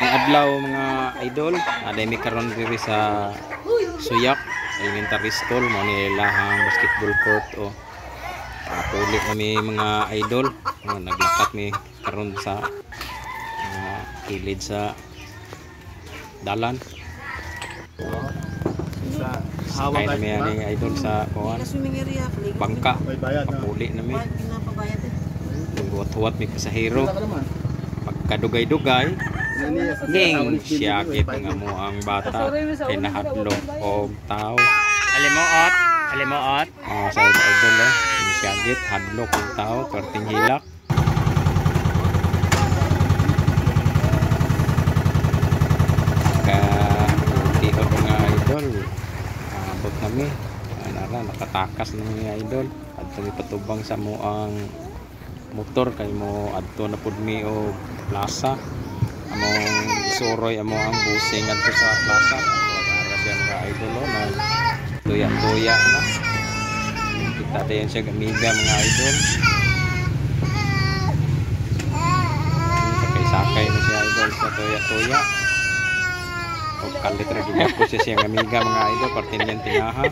Ang adlaw mga idol, aday mi karon diri sa Suyak Elementary School mo ni lahang basketball court o puli kami mga idol. Naglakat mi karon sa kilid sa dalan. Sakay na mi ani idol sa kuan bangka. Papuli na mi. Huwat-huwat mi pasahero. Pagkadugay-dugay ning siyakit nga mo ang bata kay nahadlok og tao. Alimuot sa idol siyakit hadlok og tao perting hilak. Tiod mga idol abot kami nakatakas na mga idol adto mi patubang sa mo ang motor kay mo adto na pud mi og plaza among isuroy amo ang busing adto sa plaza para siya mga idol na tuya-tuya na kita dayon siya gamiga mga idol sakay na siya idol sa tuya-tuya o kalit ra gid ko siya gamiga mga idol parte niyan tinaha.